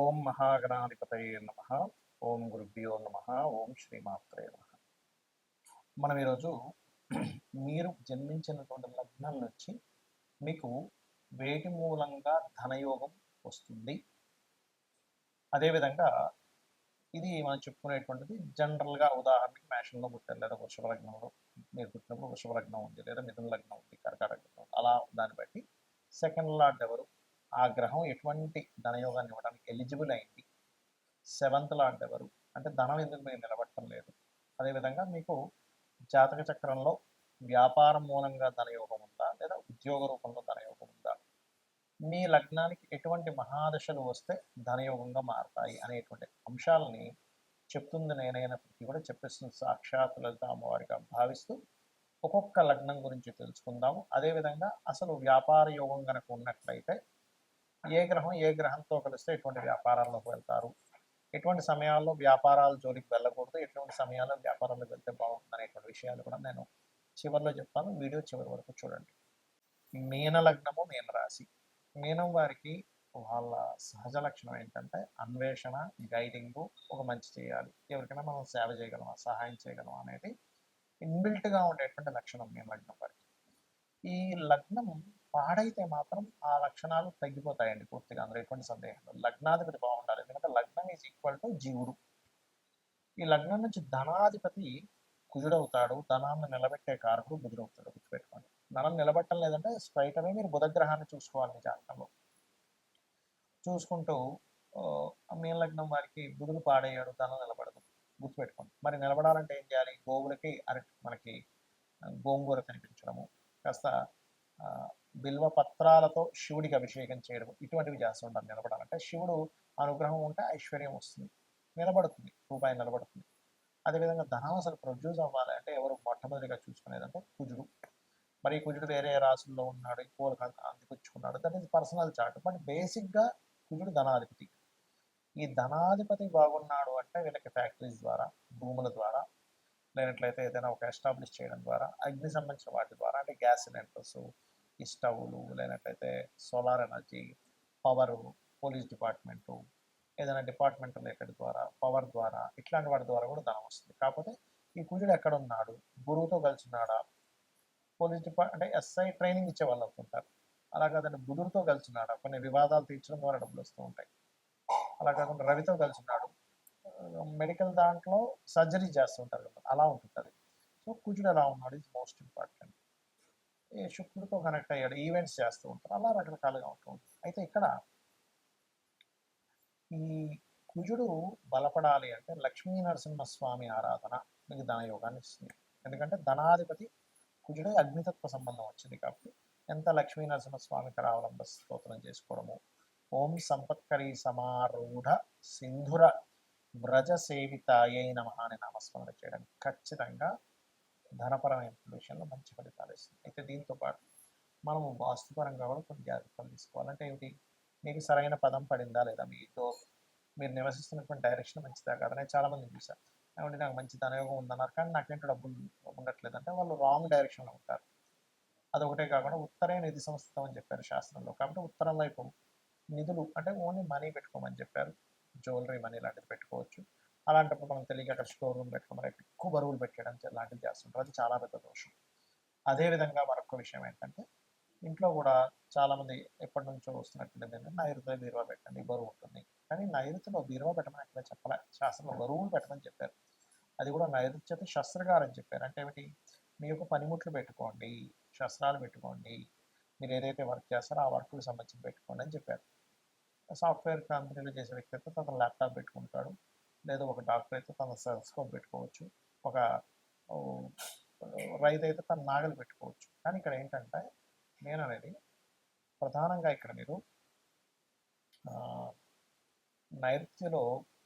ఓం మహాగణాధిపతయే నమః. ఓం గురుభ్యో నమః. ఓం శ్రీమాత్రే నమః. మనం ఈరోజు మీరు జన్మించినటువంటి లగ్నం నుంచి మీకు వేటి మూలంగా ధనయోగం వస్తుంది, అదేవిధంగా ఇది మనం చెప్పుకునేటువంటిది జనరల్గా. ఉదాహరణకి మేషంలో పుట్టారు, లేదా వృషభ లగ్నంలో మీరు పుట్టినప్పుడు వృషభ లగ్నం ఉంది, లేదా మిథున లగ్నం ఉంది, కర్కాటక లగ్నం ఉంది. అలా దాన్ని బట్టి సెకండ్ లార్డ్ ఎవరు, ఆ గ్రహం ఎటువంటి ధనయోగాన్ని ఇవ్వడానికి ఎలిజిబుల్ అయింది, సెవెంత్ లార్డ్ ఎవరు, అంటే ధనం ఎందుకు మీరు నిలబడటం లేదు, అదేవిధంగా మీకు జాతక చక్రంలో వ్యాపారం మూలంగా ధనయోగం ఉందా, లేదా ఉద్యోగ రూపంలో ధనయోగం ఉందా, మీ లగ్నానికి ఎటువంటి మహాదశలు వస్తే ధనయోగంగా మారతాయి అనేటువంటి అంశాలని చెప్తుంది నేనైనప్పటికీ కూడా చెప్పేస్తుంది సాక్షాత్ లలిత అమ్మవారిగా భావిస్తూ ఒక్కొక్క లగ్నం గురించి తెలుసుకుందాము. అదేవిధంగా అసలు వ్యాపార యోగం కనుక ఉన్నట్లయితే ఏ గ్రహం ఏ గ్రహంతో కలిస్తే ఎటువంటి వ్యాపారాల్లోకి వెళ్తారు, ఎటువంటి సమయాల్లో వ్యాపారాల జోలికి వెళ్ళకూడదు, ఎటువంటి సమయాల్లో వ్యాపారాలకు వెళ్తే బాగుంటుంది అనేటువంటి విషయాలు కూడా నేను చివరిలో చెప్తాను. వీడియో చివరి వరకు చూడండి. మీన లగ్నము, మీన రాశి. మీనం వారికి వాళ్ళ సహజ లక్షణం ఏంటంటే అన్వేషణ, గైడింగ్, ఒక మంచి చేయాలి, ఎవరికైనా మనం సేవ చేయగలమా, సహాయం చేయగలమా అనేది ఇన్బిల్ట్గా ఉండేటువంటి లక్షణం మీన లగ్నం వారికి. ఈ లగ్నం పాడైతే మాత్రం ఆ లక్షణాలు తగ్గిపోతాయండి పూర్తిగా, అందులో ఎటువంటి సందేహం లేదు. లగ్నాధిపతి బాగుండాలి, ఎందుకంటే లగ్నం ఈజ్ ఈక్వల్ టు జీవుడు. ఈ లగ్నం నుంచి ధనాధిపతి కుజుడవుతాడు, ధనాన్ని నిలబెట్టే కారకుడు బుధుడవుతాడు. గుర్తుపెట్టుకోండి. ధనం నిలబెట్టడం లేదంటే స్ట్రైట్ అవే మీరు బుధగ్రహాన్ని చూసుకోవాలి మీ జాతకంలో. చూసుకుంటూ మీన లగ్నం వారికి బుధుడు పాడయ్యాడు, ధనం నిలబడదు. గుర్తుపెట్టుకోండి. మరి నిలబడాలంటే ఏం చేయాలి? గోవులకి మనకి గోంగూర కనిపించడము, కాస్త బిల్వ పత్రాలతో శివుడికి అభిషేకం చేయడం, ఇటువంటివి చేస్తుంటారు. నిలబడాలంటే శివుడు అనుగ్రహం ఉంటే ఐశ్వర్యం వస్తుంది, నిలబడుతుంది, రూపాయి నిలబడుతుంది. అదేవిధంగా ధనం అసలు ప్రొడ్యూస్ అవ్వాలి అంటే ఎవరు మొట్టమొదటిగా చూసుకునేదంటే కుజుడు. మరి కుజుడు వేరే రాశుల్లో ఉన్నాడు, ఎక్కువ అందిపుచ్చుకున్నాడు, that is personal chart. But బేసిక్గా కుజుడు ధనాధిపతి. ఈ ధనాధిపతి బాగున్నాడు అంటే వీళ్ళకి ఫ్యాక్టరీస్ ద్వారా, భూముల ద్వారా, లేనట్లయితే ఏదైనా ఒక ఎస్టాబ్లిష్ చేయడం ద్వారా, అగ్ని సంబంధించిన వాటి ద్వారా, అంటే గ్యాస్ సిలిండర్స్, ఈ స్టవ్లు, లేనట్లయితే solar energy, power, police department, ఏదైనా డిపార్ట్మెంట్ రిలేటెడ్ ద్వారా, పవర్ ద్వారా, ఇట్లాంటి వాటి ద్వారా కూడా ధనం వస్తుంది. కాకపోతే ఈ కుజుడు ఎక్కడ ఉన్నాడు, గురువుతో కలిసి ఉన్నాడా, పోలీస్ అంటే ఎస్ఐ ట్రైనింగ్ ఇచ్చే వాళ్ళు అవుతుంటారు. అలా కాదండి బుధుడితో కలిసి ఉన్నాడా, కొన్ని వివాదాలు తీర్చడం ద్వారా డబ్బులు వస్తూ ఉంటాయి. అలా కాకుండా రవితో కలిసి ఉన్నాడు, మెడికల్ దాంట్లో సర్జరీ చేస్తుంటారు కదా, అలా ఉంటుంటుంది. సో కుజుడు ఎలా ఉన్నాడు ఈజ్ మోస్ట్ ఇంపార్టెంట్. ఈ శుక్రుడితో కనెక్ట్ అయ్యాడు, ఈవెంట్స్ చేస్తూ ఉంటారు, అలా రకరకాలుగా ఉంటూ ఉంటుంది. అయితే ఇక్కడ ఈ కుజుడు బలపడాలి అంటే లక్ష్మీ నరసింహస్వామి ఆరాధన మీకు ధనయోగాన్ని ఇస్తుంది. ఎందుకంటే ధనాధిపతి కుజుడే, అగ్నితత్వ సంబంధం వచ్చింది కాబట్టి ఎంత లక్ష్మీ నరసింహస్వామికి అవలంబ స్తోత్రం చేసుకోవడము, ఓం సంపత్కరీ సమారూఢ సింధుర వ్రజ సేవితాయై నమః అనే నామస్మరణ చేయడం ఖచ్చితంగా ధనపరమైన విషయంలో మంచి ఫలితాలు ఇస్తుంది. అయితే దీంతో పాటు మనము వాస్తుపరంగా కూడా కొన్ని జాగ్రత్తలు తీసుకోవాలంటే ఏమిటి, మీకు సరైన పదం పడిందా లేదా, మీతో మీరు నివసిస్తున్నటువంటి డైరెక్షన్ మంచిదా కాదని చాలామంది చూశారు. కాబట్టి నాకు మంచి ధనయోగం ఉందన్నారు, కానీ నాకేంటో డబ్బులు ఉండట్లేదు అంటే వాళ్ళు రాంగ్ డైరెక్షన్లో ఉంటారు. అదొకటే కాకుండా ఉత్తరే నిధి సంస్థం అని చెప్పారు శాస్త్రంలో. కాబట్టి ఉత్తరం వైపు నిధులు అంటే ఓన్లీ మనీ పెట్టుకోమని చెప్పారు, జ్యువెలరీ మనీ లాంటిది పెట్టుకోవచ్చు. అలాంటప్పుడు మనం తెలియక అక్కడ స్టోర్ రూమ్ పెట్టుకోమని ఎక్కువ బరువులు పెట్టడం లాంటివి చేస్తుంటారు, అది చాలా పెద్ద దోషం. అదేవిధంగా మరొక విషయం ఏంటంటే ఇంట్లో కూడా చాలామంది ఎప్పటి నుంచో వస్తున్నట్టు ఏంటంటే నైరుతిలో బీరువా పెట్టండి, బరువు ఉంటుంది. కానీ నైరుతిలో బీరువా పెట్టమని ఎక్కడ చెప్పలే, శాస్త్రంలో బరువులు పెట్టమని చెప్పారు. అది కూడా నైరుతి చేత శస్త్రగారు అని చెప్పారు. అంటే ఏమిటి, మీ యొక్క పనిముట్లు పెట్టుకోండి, శస్త్రాలు పెట్టుకోండి, మీరు ఏదైతే వర్క్ చేస్తారో ఆ వర్క్కి సంబంధించి పెట్టుకోండి అని చెప్పారు. సాఫ్ట్వేర్ కంపెనీలో చేసే వ్యక్తి అయితే తన ల్యాప్టాప్ పెట్టుకుంటాడు, లేదా ఒక డాక్టర్ అయితే తన సెల్స్కోప్ పెట్టుకోవచ్చు, ఒక రైతు అయితే తన నాగలు పెట్టుకోవచ్చు. కానీ ఇక్కడ ఏంటంటే నేను అనేది ప్రధానంగా ఇక్కడ మీరు నైరుతిలో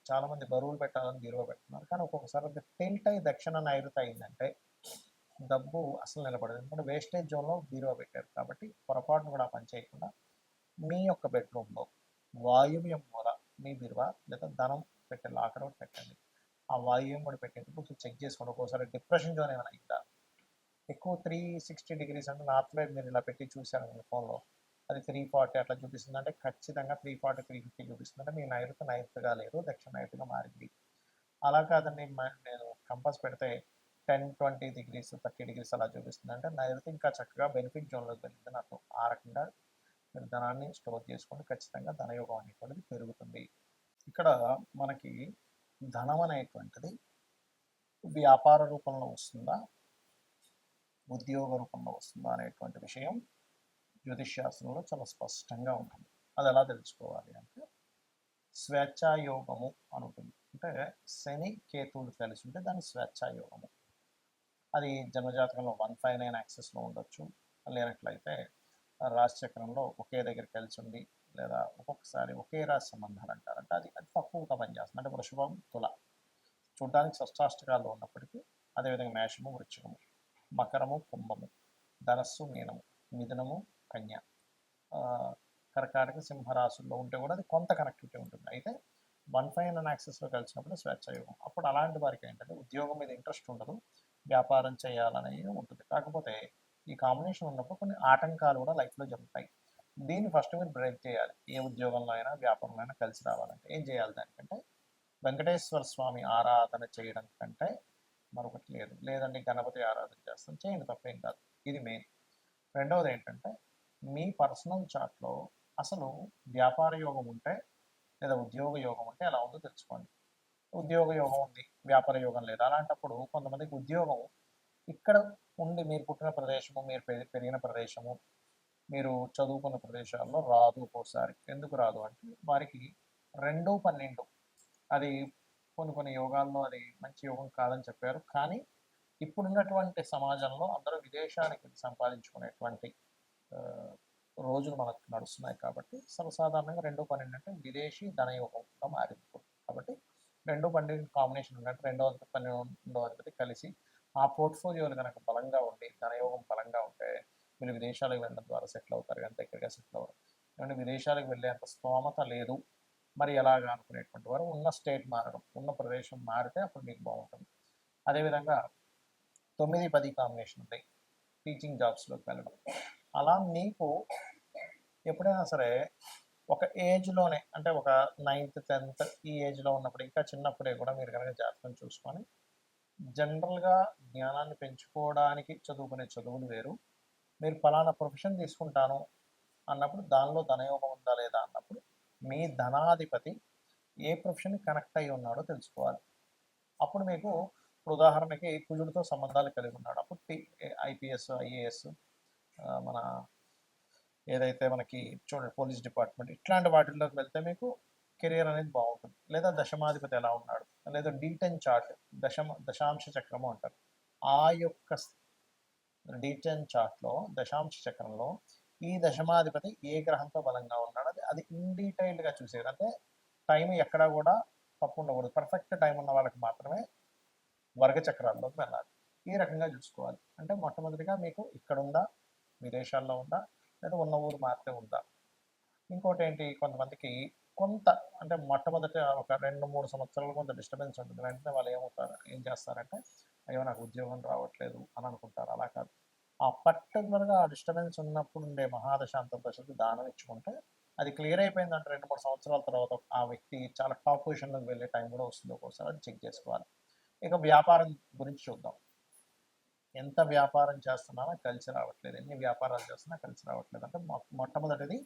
చాలామంది బరువులు పెట్టాలని బీరువా పెడుతున్నారు, కానీ ఒక్కొక్కసారి అది టిల్ట్ అయి దక్షిణ నైరుతి అయిందంటే డబ్బు అసలు నిలబడదు. ఎందుకంటే వేస్టేజ్ జోన్లో బీరువా పెట్టారు. కాబట్టి పొరపాటును కూడా పని చేయకుండా మీ యొక్క బెడ్రూమ్లో వాయువ్యం మూల మీ బీరువా లేదా ధనం పెట్టే లాకర్ ఒకటి పెట్టండి. ఆ వాయువ్యం కూడా పెట్టేటప్పుడు చెక్ చేసుకోండి. ఒక్కోసారి డిప్రెషన్ జోన్ ఏమైనా అయిందా, ఎక్కువ 360 degrees అంటే నార్త్ వైపు మీరు ఇలా పెట్టి చూశారు మీ ఫోన్లో, అది 340 అట్లా చూపిస్తుంది అంటే ఖచ్చితంగా 340 350 చూపిస్తుంది అంటే మీ నైరుతి నైరుతిగా లేదు, దక్షిణ నైరుతిగా మారింది. అలా కాదండి నేను కంపాస్ పెడితే 10-20 degrees 30 degrees అలా చూపిస్తుంది అంటే నైరుతి ఇంకా చక్కగా బెనిఫిట్ జోన్లోకి వెళ్ళింది నాకు. ఆ రకంగా మీరు ధనాన్ని స్టోర్ చేసుకుంటే ఖచ్చితంగా ధనయోగం అనేటువంటిది పెరుగుతుంది. ఇక్కడ మనకి ధనం అనేటువంటిది వ్యాపార రూపంలో వస్తుందా, ఉద్యోగ రూపంలో వస్తుందా అనేటువంటి విషయం జ్యోతిష్ శాస్త్రంలో చాలా స్పష్టంగా ఉంటుంది. అది ఎలా తెలుసుకోవాలి అంటే స్వేచ్ఛాయోగము అని ఉంటుంది. అంటే శని కేతువులు కలిసి ఉంటే దాని స్వేచ్ఛాయోగము. అది జన్మజాతకంలో 159 యాక్సెస్లో ఉండొచ్చు, లేనట్లయితే రాశిచక్రంలో ఒకే దగ్గర కలిసి ఉండి, లేదా ఒక్కొక్కసారి ఒకే రాశి సంబంధాలు అంటారంటే అది తక్కువగా పనిచేస్తుంది. అంటే వృషభం తుల చూడడానికి షష్టాష్టకాల్లో ఉన్నప్పటికీ, అదేవిధంగా మేషము వృశ్చికము, మకరము కుంభము, ధనస్సు మీనము, మిథునము కన్య, కర్కాటక సింహరాశుల్లో ఉంటే కూడా అది కొంత కనెక్టివిటీ ఉంటుంది. అయితే 159 యాక్సెస్లో కలిసినప్పుడు స్వేచ్ఛాయోగం. అప్పుడు అలాంటి వారికి ఏంటంటే ఉద్యోగం మీద ఇంట్రెస్ట్ ఉండదు, వ్యాపారం చేయాలనేది ఉంటుంది. కాకపోతే ఈ కాంబినేషన్ ఉన్నప్పుడు కొన్ని ఆటంకాలు కూడా లైఫ్లో జరుగుతాయి. దీన్ని ఫస్ట్ మీరు బ్రేక్ చేయాలి. ఏ ఉద్యోగంలో అయినా వ్యాపారంలో అయినా కలిసి రావాలంటే ఏం చేయాలి? దానికంటే వెంకటేశ్వర స్వామి ఆరాధన చేయడం కంటే మరొకటి లేదు. లేదండి గణపతి ఆరాధన చేస్తాం, చేయండి, తప్పేం కాదు. ఇది మెయిన్. రెండవది ఏంటంటే మీ పర్సనల్ చార్ట్లో అసలు వ్యాపార యోగం ఉంటే లేదా ఉద్యోగ యోగం ఉంటే ఎలా ఉందో తెలుసుకోండి. ఉద్యోగ యోగం ఉంది, వ్యాపార యోగం లేదు. అలాంటప్పుడు కొంతమందికి ఉద్యోగం ఇక్కడ ఉండి మీరు పుట్టిన ప్రదేశము, మీరు పెరిగిన ప్రదేశము, మీరు చదువుకున్న ప్రదేశాల్లో రాదు. ఒక్కోసారి ఎందుకు రాదు అంటే వారికి 2-12 అది కొన్ని యోగాల్లో అది మంచి యోగం కాదని చెప్పారు. కానీ ఇప్పుడున్నటువంటి సమాజంలో అందరూ విదేశానికి సంపాదించుకునేటువంటి రోజులు మనకు నడుస్తున్నాయి కాబట్టి సర్వసాధారణంగా 2-12 అంటే విదేశీ ధనయోగంగా మారింది. కాబట్టి 2-12 కాంబినేషన్ ఉన్నట్టు 2వ-12వ అధిపతి కలిసి ఆ పోర్ట్ఫోలియోలు కనుక బలంగా ఉండి ధనయోగం బలంగా ఉంటే వీళ్ళు విదేశాలకు వెళ్ళడం ద్వారా సెటిల్ అవుతారు, కానీ దగ్గరగా సెటిల్ అవ్వరు. ఏమంటే విదేశాలకు వెళ్ళేంత స్తోమత లేదు, మరి ఎలాగా అనుకునేటువంటి వారు ఉన్న స్టేట్ మారడం, ఉన్న ప్రదేశం మారితే అప్పుడు మీకు బాగుంటుంది. అదేవిధంగా 9-10 కాంబినేషన్ ఉంది, టీచింగ్ జాబ్స్లోకి వెళ్ళడం. అలా మీకు ఎప్పుడైనా సరే ఒక ఏజ్లోనే అంటే ఒక 9th 10th ఈ ఏజ్లో ఉన్నప్పుడు, ఇంకా చిన్నప్పుడే కూడా మీరు కనుక జాతకం చూసుకొని జనరల్గా జ్ఞానాన్ని పెంచుకోవడానికి చదువుకునే చదువులు వేరు, మీరు ఫలానా ప్రొఫెషన్ తీసుకుంటాను అన్నప్పుడు దానిలో ధనయోగం ఉందా లేదా అన్నప్పుడు మీ ధనాధిపతి ఏ ప్రొఫెషన్ కనెక్ట్ అయి ఉన్నాడో తెలుసుకోవాలి. అప్పుడు మీకు ఉదాహరణకి కుజుడితో సంబంధాలు కలిగి ఉన్నాడు, అప్పుడు ఐపీఎస్ ఐఏఎస్ మన ఏదైతే మనకి చూడండి పోలీస్ డిపార్ట్మెంట్ ఇట్లాంటి వాటిల్లోకి వెళ్తే మీకు కెరియర్ అనేది బాగుంటుంది. లేదా దశమాధిపతి ఎలా ఉన్నాడు, లేదా D10 చార్ట్ దశాంశ చక్రము అంటారు. ఆ యొక్క D10 చార్ట్లో దశాంశ చక్రంలో ఈ దశమాధిపతి ఏ గ్రహంతో బలంగా ఉన్నాడు అది ఇన్ డీటెయిల్డ్గా చూసేది. అంటే టైం ఎక్కడా కూడా తప్పు ఉండకూడదు, పర్ఫెక్ట్ టైం ఉన్న వాళ్ళకి మాత్రమే వర్గ చక్రాల్లోకి వెళ్ళాలి. ఈ రకంగా చూసుకోవాలి. అంటే మొట్టమొదటిగా మీకు ఇక్కడ ఉందా, విదేశాల్లో ఉందా, లేదా ఉన్న ఊరు మాత్రమే ఉందా. ఇంకోటి ఏంటి, కొంతమందికి కొంత అంటే మొట్టమొదట ఒక 2-3 సంవత్సరాలు కొంత డిస్టర్బెన్స్ ఉంటుంది. వెంటనే వాళ్ళు ఏం చేస్తారంటే అయ్యో నాకు ఉద్యోగం రావట్లేదు అని అనుకుంటారు. అలా కాదు, ఆ పర్టికులర్గా ఆ డిస్టర్బెన్స్ ఉన్నప్పుడు ఉండే మహాదశ అంతర్దశకు దానం ఇచ్చుకుంటే అది క్లియర్ అయిపోయిందంటే 2-3 సంవత్సరాల తర్వాత ఆ వ్యక్తి చాలా టాప్ పొజిషన్లోకి వెళ్ళే టైం కూడా వస్తుంది. ఒక్కోసారి అది చెక్ చేసుకోవాలి. ఇక వ్యాపారం గురించి చూద్దాం. ఎంత వ్యాపారం చేస్తున్నారో కలిసి రావట్లేదు, ఎన్ని వ్యాపారాలు చేస్తున్నా కలిసి రావట్లేదు. అంటే మొట్టమొదటిది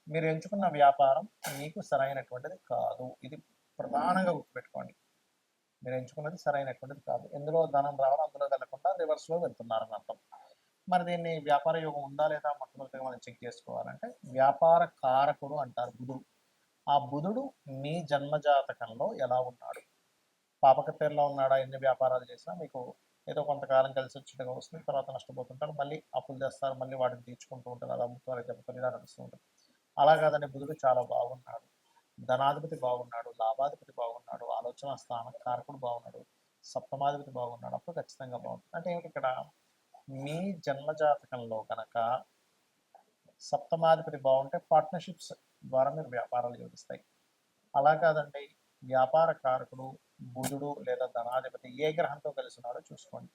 మీరు ఎంచుకున్న వ్యాపారం మీకు సరైనటువంటిది కాదు. ఇది ప్రధానంగా గుర్తుపెట్టుకోండి. మీరు ఎంచుకున్నది సరైనటువంటిది కాదు. ఎందులో ధనం రావాలో అందులో వెళ్లకుండా రివర్స్లో వెళ్తున్నారని అర్థం. మరి దీన్ని వ్యాపార యోగం ఉందా లేదా మొట్టమొదటిగా మనం చెక్ చేసుకోవాలంటే వ్యాపార కారకుడు అంటారు బుధుడు. ఆ బుధుడు మీ జన్మజాతకంలో ఎలా ఉన్నాడు, పాపకత్తెరలో ఉన్నాడా, ఎన్ని వ్యాపారాలు చేసినా మీకు ఏదో కొంతకాలం కలిసి వచ్చినట్టుగా వస్తుంది, తర్వాత నష్టపోతుంటారు, మళ్ళీ అప్పులు చేస్తారు, మళ్ళీ వాటిని తీర్చుకుంటూ ఉంటారు, అలా అమ్ముతారు దెబ్బతారు, ఇలా నడుస్తూ ఉంటుంది. అలా కాదండి, బుధుడు చాలా బాగున్నాడు, ధనాధిపతి బాగున్నాడు, లాభాధిపతి బాగున్నాడు, ఆలోచన స్థాన కారకుడు బాగున్నాడు, సప్తమాధిపతి బాగున్నాడు, అప్పుడు ఖచ్చితంగా బాగుంటుంది. అంటే ఏమిటి ఇక్కడ మీ జన్మజాతకంలో కనుక సప్తమాధిపతి బాగుంటే పార్ట్నర్షిప్స్ ద్వారా మీరు వ్యాపారాలు యోగిస్తాయి. అలా కాదండి, వ్యాపార కారకుడు బుధుడు లేదా ధనాధిపతి ఏ గ్రహంతో కలిసి ఉన్నాడో చూసుకోండి.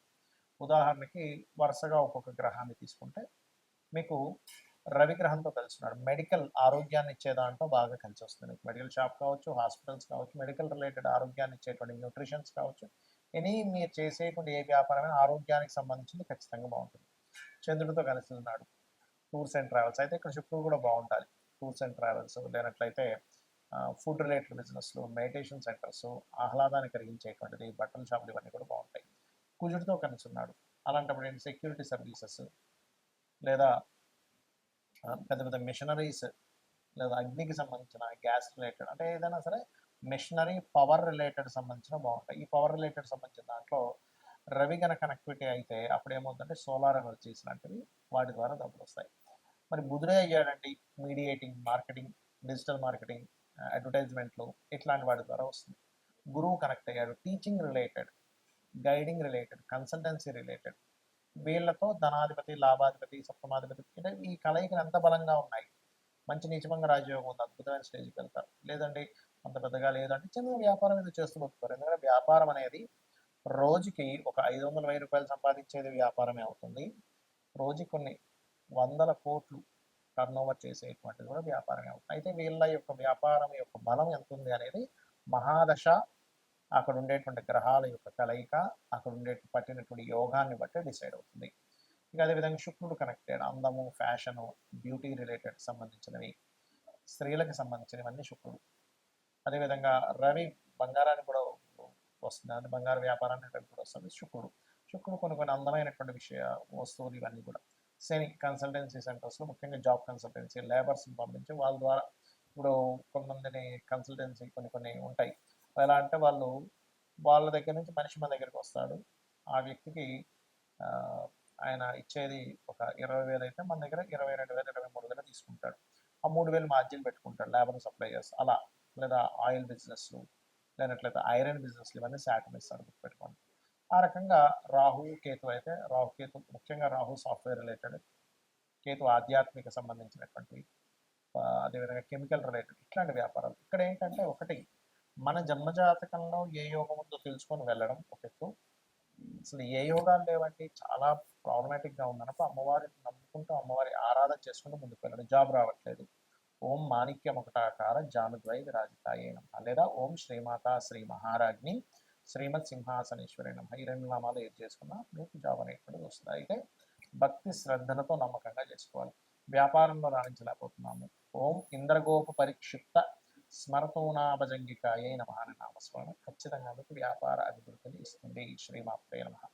ఉదాహరణకి వరుసగా ఒక్కొక్క గ్రహాన్ని తీసుకుంటే మీకు రవి గ్రహంతో కలిసి ఉన్నాడు. మెడికల్ ఆరోగ్యాన్ని ఇచ్చే దాంట్లో బాగా కలిసి వస్తుంది. మెడికల్ షాప్ కావచ్చు, హాస్పిటల్స్ కావచ్చు, మెడికల్ రిలేటెడ్ ఆరోగ్యాన్ని ఇచ్చేటువంటి న్యూట్రిషన్స్ కావచ్చు, మీరు చేసేటువంటి ఏ వ్యాపారమైనా ఆరోగ్యానికి సంబంధించింది ఖచ్చితంగా బాగుంటుంది. చంద్రుడితో కలిసి ఉన్నాడు. టూర్స్ అండ్ ట్రావెల్స్ అయితే ఇక్కడ శుక్రుడు కూడా బాగుంటాలి. టూర్స్ అండ్ ట్రావెల్స్ లేనట్లయితే ఫుడ్ రిలేటెడ్ బిజినెస్లు, మెడిటేషన్ సెంటర్స్, ఆహ్లాదాన్ని కలిగించేటువంటిది, బట్టల షాపులు ఇవన్నీ కూడా బాగుంటాయి. కుజుడితో కలిసి ఉన్నాడు. అలాంటప్పుడు ఏంటి సెక్యూరిటీ సర్వీసెస్ లేదా పెద్ద పెద్ద మిషనరీస్ లేదా అగ్నికి సంబంధించిన గ్యాస్ రిలేటెడ్ అంటే ఏదైనా సరే మిషనరీ పవర్ రిలేటెడ్ సంబంధించిన బాగుంటాయి. ఈ పవర్ రిలేటెడ్ సంబంధించిన దాంట్లో రవి గన కనెక్టివిటీ అయితే అప్పుడు ఏమవుతుందంటే సోలార్ ఎనర్జీస్ లాంటివి వాటి ద్వారా డబ్బులు వస్తాయి. మరి బుధుడే అయ్యాడండి మీడియేటింగ్, మార్కెటింగ్, డిజిటల్ మార్కెటింగ్, అడ్వర్టైజ్మెంట్లు ఇట్లాంటి వాటి ద్వారా వస్తుంది. గురువు కనెక్ట్ అయ్యాడు teaching related, guiding related, consultancy related. వీళ్ళతో ధనాధిపతి, లాభాధిపతి, సప్తమాధిపతి అంటే ఈ కలయికలు ఎంత బలంగా ఉన్నాయి. మంచి నీచభంగ రాజయోగం ఉంది, అద్భుతమైన స్టేజ్కి వెళ్తారు. లేదంటే అంత పెద్దగా లేదంటే చిన్న వ్యాపారం ఏదో చేస్తూ బతుకుతారు. ఎందుకంటే వ్యాపారం అనేది రోజుకి ఒక 500,000 రూపాయలు సంపాదించేది వ్యాపారమే అవుతుంది. రోజుకి కొన్ని వందల కోట్లు టర్న్ ఓవర్ చేసేటువంటిది కూడా వ్యాపారమే అవుతుంది. అయితే వీళ్ళ యొక్క వ్యాపారం యొక్క బలం ఎంత ఉంది అనేది మహాదశ, అక్కడ ఉండేటువంటి గ్రహాల యొక్క కలయిక, అక్కడ పట్టినటువంటి యోగాన్ని బట్టి డిసైడ్ అవుతుంది. ఇక అదేవిధంగా శుక్రుడు కనెక్టెడ్ అందము, ఫ్యాషను, బ్యూటీ రిలేటెడ్ సంబంధించినవి, స్త్రీలకు సంబంధించినవన్నీ శుక్రుడు. అదేవిధంగా రవి బంగారాన్ని కూడా వస్తుంది, అంటే బంగారు వ్యాపారాన్ని రవి కూడా వస్తుంది. శుక్రుడు కొన్ని కొన్ని అందమైనటువంటి వస్తువులు ఇవన్నీ కూడా. శని కన్సల్టెన్సీ సెంటర్స్లో ముఖ్యంగా జాబ్ కన్సల్టెన్సీ, లేబర్స్ని పంపించి వాళ్ళ ద్వారా ఇప్పుడు కొంతమందిని కన్సల్టెన్సీ కొన్ని ఉంటాయి. ఎలా అంటే వాళ్ళ దగ్గర నుంచి మనిషి మన దగ్గరికి వస్తాడు. ఆ వ్యక్తికి ఆయన ఇచ్చేది ఒక 20,000 అయితే మన దగ్గర 22,000, 23,000 తీసుకుంటాడు. ఆ 3,000 మార్జిన్ పెట్టుకుంటాడు లేబర్ సప్లయర్స్ అలా. లేదా ఆయిల్ బిజినెస్లు, లేనట్లయితే ఐరన్ బిజినెస్లు ఇవన్నీ శాటర్న్ ఇస్తాడు, పెట్టుకోండి. ఆ రకంగా రాహు కేతు అయితే కేతు ముఖ్యంగా రాహు సాఫ్ట్వేర్ రిలేటెడ్, కేతు ఆధ్యాత్మిక సంబంధించినటువంటి, అదేవిధంగా కెమికల్ రిలేటెడ్ ఇట్లాంటి వ్యాపారాలు. ఇక్కడ ఏంటంటే ఒకటి మన జన్మజాతకంలో ఏ యోగం ఉందో తెలుసుకొని వెళ్ళడం ఒక ఎత్తు. అసలు ఏ యోగాలు లేవంటే చాలా ప్రాబ్లమాటిక్గా ఉందన్నప్పుడు అమ్మవారిని నమ్ముకుంటూ అమ్మవారి ఆరాధన చేసుకుంటూ ముందుకు వెళ్ళడం. జాబ్ రావట్లేదు, ఓం మాణిక్యం ఒకటాకార జానుద్వై విరాజితాయే నమః, లేదా ఓం శ్రీమాత శ్రీ మహారాజ్ని శ్రీమత్ సింహాసనేశ్వరి నమః. ఈ 2 నామాలు ఏది చేసుకున్నా మీకు జాబ్ అనేటువంటిది వస్తుంది. అయితే భక్తి శ్రద్ధలతో నమ్మకంగా చేసుకోవాలి. వ్యాపారంలో రాణించలేకపోతున్నాము, ఓం ఇంద్రగోప పరిక్షిప్త స్మరతోనాభజంగికాయే నమః అనే నామస్మరణ ఖచ్చితంగా మీకు వ్యాపార అభివృద్ధిని ఇస్తుంది. శ్రీమాత్రే నమః.